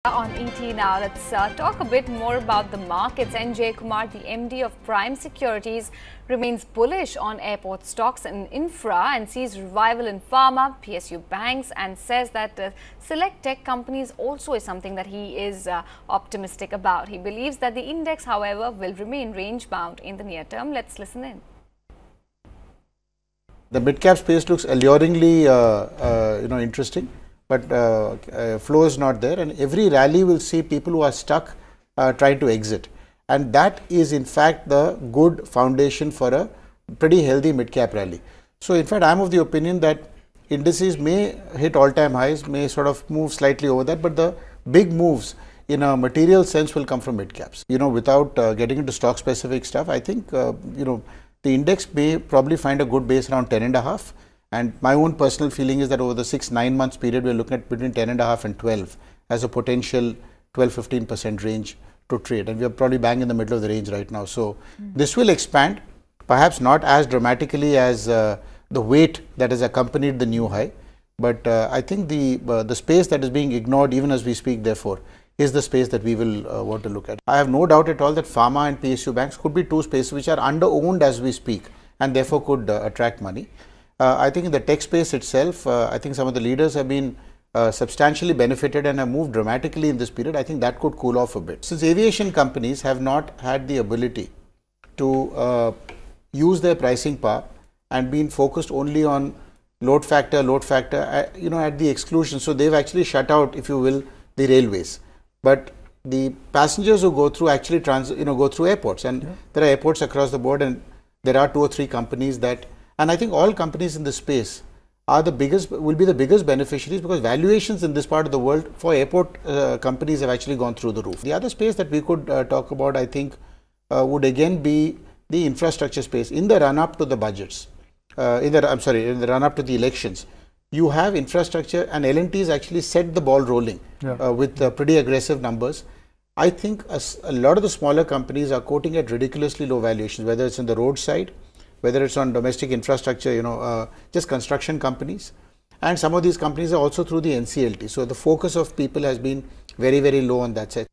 On ET now, let's talk a bit more about the markets. And Jayakumar, the MD of Prime Securities, remains bullish on airport stocks and infra and sees revival in pharma, PSU banks, and says that select tech companies also is something that he is optimistic about. He believes that the index, however, will remain range-bound in the near term. Let's listen in. The mid-cap space looks alluringly, interesting. But flow is not there, and every rally will see people who are stuck trying to exit, and that is in fact the good foundation for a pretty healthy mid-cap rally. So in fact, I am of the opinion that indices may hit all-time highs, may sort of move slightly over that, but the big moves in a material sense will come from mid-caps. Without getting into stock-specific stuff, I think the index may probably find a good base around 10.5. And my own personal feeling is that over the 6-9 months period, we are looking at between 10.5 and 12 as a potential 12-15% range to trade. And we are probably bang in the middle of the range right now. So this will expand, perhaps not as dramatically as the weight that has accompanied the new high. But I think the space that is being ignored even as we speak, therefore, is the space that we will want to look at. I have no doubt at all that pharma and PSU banks could be two spaces which are under-owned as we speak and therefore could attract money. I think in the tech space itself, I think some of the leaders have been substantially benefited and have moved dramatically in this period. I think that could cool off a bit. Since aviation companies have not had the ability to use their pricing power and been focused only on load factor, at the exclusion. So they've actually shut out, if you will, the railways. But the passengers who go through actually go through airports, and there are airports across the board, and there are 2 or 3 companies that. And I think all companies in this space are will be the biggest beneficiaries, because valuations in this part of the world for airport companies have actually gone through the roof. The other space that we could talk about, I think, would again be the infrastructure space. In the run-up to the budgets, in the run-up to the elections, you have infrastructure, and L&T's actually set the ball rolling with pretty aggressive numbers. I think a lot of the smaller companies are quoting at ridiculously low valuations, whether it's in the road side, whether it's on domestic infrastructure, just construction companies. And some of these companies are also through the NCLT. So the focus of people has been very, very low on that side.